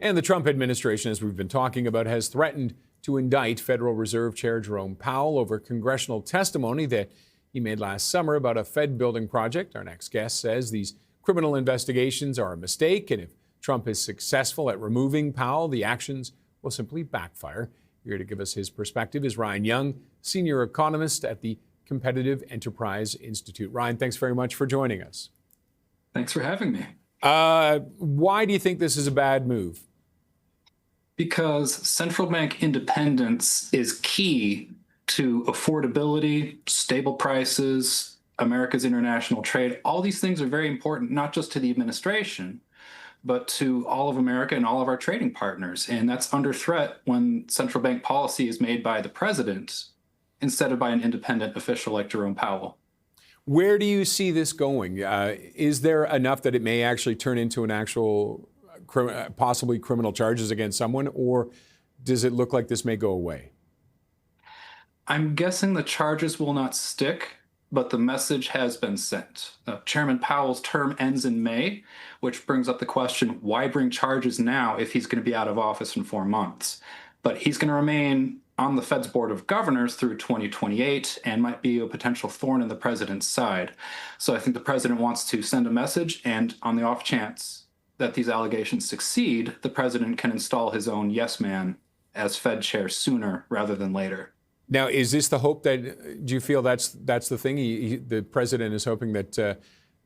And the Trump administration, as we've been talking about, has threatened to indict Federal Reserve Chair Jerome Powell over congressional testimony that he made last summer about a Fed building project. Our next guest says these criminal investigations are a mistake, and if Trump is successful at removing Powell, the actions will simply backfire. Here to give us his perspective is Ryan Young, senior economist at the Competitive Enterprise Institute. Ryan, thanks very much for joining us. Thanks for having me. Why do you think this is a bad move? Because central bank independence is key to affordability, stable prices, America's international trade. All these things are very important, not just to the administration, but to all of America and all of our trading partners. And that's under threat when central bank policy is made by the president instead of by an independent official like Jerome Powell. Where do you see this going? Is there enough that it may actually turn into an actual possibly criminal charges against someone, or does it look like this may go away? I'm guessing the charges will not stick, but the message has been sent. Chairman Powell's term ends in May, which brings up the question, why bring charges now if he's going to be out of office in 4 months? But he's going to remain on the Fed's Board of Governors through 2028 and might be a potential thorn in the president's side. So I think the president wants to send a message, and on the off chance that these allegations succeed, the president can install his own yes man as Fed chair sooner rather than later. Now, is this the hope that, do you feel that's the thing? The president is hoping that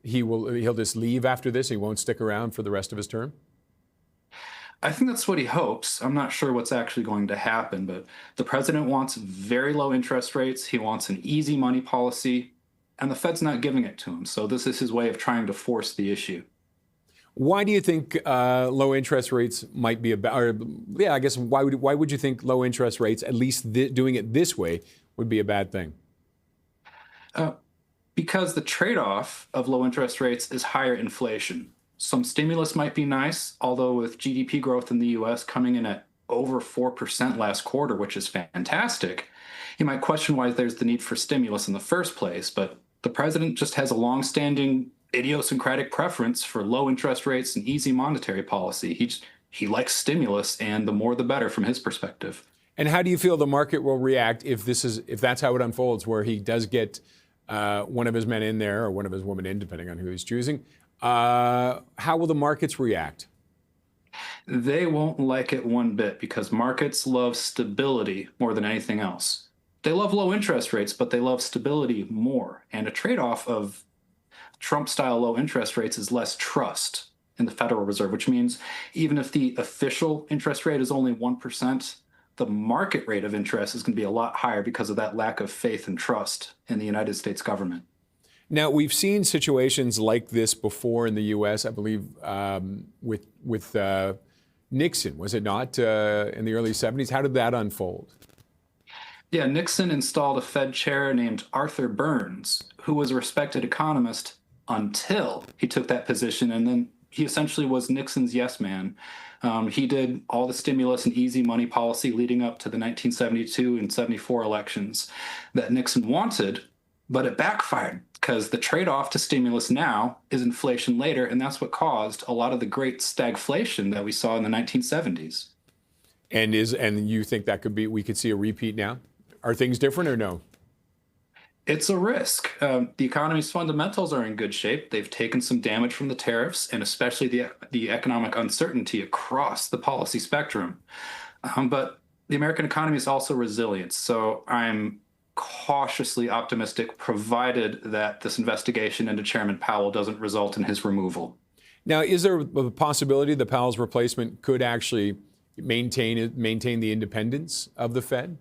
he'll just leave after this? He won't stick around for the rest of his term? I think that's what he hopes. I'm not sure what's actually going to happen, but the president wants very low interest rates. He wants an easy money policy, and the Fed's not giving it to him. So this is his way of trying to force the issue. Why do you think low interest rates might be I guess why would you think low interest rates, at least doing it this way, would be a bad thing? Because the trade-off of low interest rates is higher inflation. Some stimulus might be nice, although with GDP growth in the U.S. coming in at over 4% last quarter, which is fantastic, you might question why there's the need for stimulus in the first place. But the president just has a long-standing idiosyncratic preference for low interest rates and easy monetary policy. He likes stimulus, and the more the better from his perspective. And how do you feel the market will react if that's how it unfolds, where he does get one of his men in there or one of his women in, depending on who he's choosing? How will the markets react? They won't like it one bit, because markets love stability more than anything else. They love low interest rates, but they love stability more. And a trade-off of Trump-style low interest rates is less trust in the Federal Reserve, which means even if the official interest rate is only 1%, the market rate of interest is going to be a lot higher because of that lack of faith and trust in the United States government. Now, we've seen situations like this before in the U.S., I believe, with Nixon, was it not, in the early 70s? How did that unfold? Yeah, Nixon installed a Fed chair named Arthur Burns, who was a respected economist until he took that position, and then he essentially was Nixon's yes man. He did all the stimulus and easy money policy leading up to the 1972 and 74 elections that Nixon wanted, but it backfired because the trade-off to stimulus now is inflation later, and that's what caused a lot of the great stagflation that we saw in the 1970s. And you think that we could see a repeat now? Are things different or no? It's a risk. The economy's fundamentals are in good shape. They've taken some damage from the tariffs, and especially the economic uncertainty across the policy spectrum. But the American economy is also resilient. So I'm cautiously optimistic, provided that this investigation into Chairman Powell doesn't result in his removal. Now, is there a possibility that Powell's replacement could actually maintain the independence of the Fed?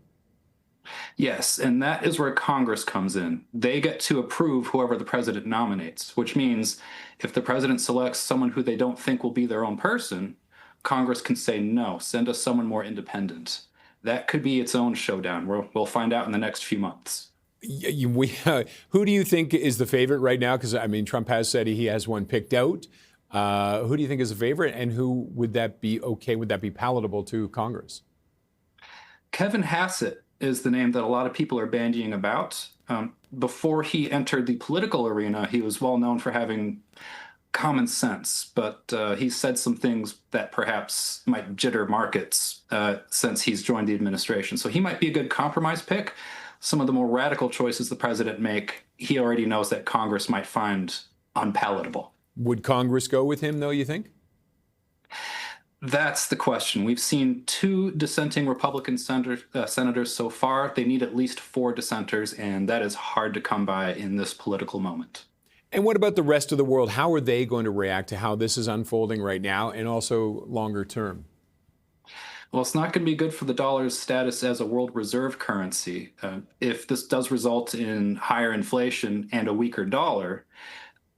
Yes, and that is where Congress comes in. They get to approve whoever the president nominates, which means if the president selects someone who they don't think will be their own person, Congress can say, no, send us someone more independent. That could be its own showdown. We'll find out in the next few months. Who do you think is the favorite right now? Because, I mean, Trump has said he has one picked out. Who do you think is the favorite, and who would that be okay? Would that be palatable to Congress? Kevin Hassett is the name that a lot of people are bandying about. Before he entered the political arena, he was well known for having common sense, but he said some things that perhaps might jitter markets since he's joined the administration. So he might be a good compromise pick. Some of the more radical choices the president make, he already knows that Congress might find unpalatable. Would Congress go with him, though, you think? That's the question. We've seen 2 dissenting Republican senators so far. They need at least 4 dissenters, and that is hard to come by in this political moment. And what about the rest of the world? How are they going to react to how this is unfolding right now and also longer term? Well, it's not going to be good for the dollar's status as a world reserve currency. If this does result in higher inflation and a weaker dollar,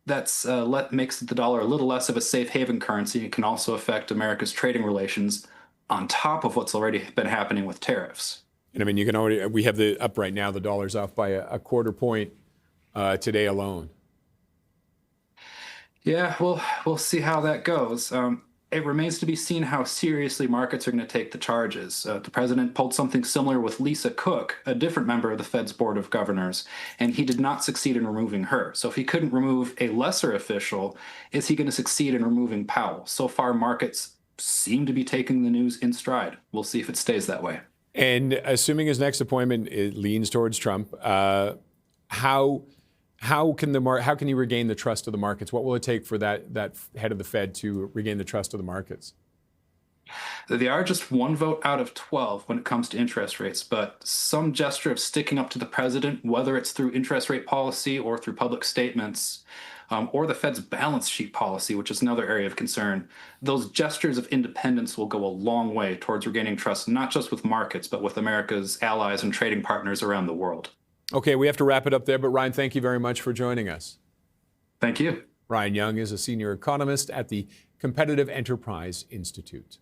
that's makes the dollar a little less of a safe haven currency. It can also affect America's trading relations on top of what's already been happening with tariffs. And I mean, we have the up right now, the dollar's off by a quarter point today alone. Yeah, well, we'll see how that goes. It remains to be seen how seriously markets are going to take the charges. The president pulled something similar with Lisa Cook, a different member of the Fed's Board of Governors, and he did not succeed in removing her. So if he couldn't remove a lesser official, is he going to succeed in removing Powell? So far, markets seem to be taking the news in stride. We'll see if it stays that way. And assuming his next appointment leans towards Trump, how can he regain the trust of the markets? What will it take for that head of the Fed to regain the trust of the markets? They are just 1 vote out of 12 when it comes to interest rates, but some gesture of sticking up to the president, whether it's through interest rate policy or through public statements, or the Fed's balance sheet policy, which is another area of concern, those gestures of independence will go a long way towards regaining trust, not just with markets, but with America's allies and trading partners around the world. Okay, we have to wrap it up there, but Ryan, thank you very much for joining us. Thank you. Ryan Young is a senior economist at the Competitive Enterprise Institute.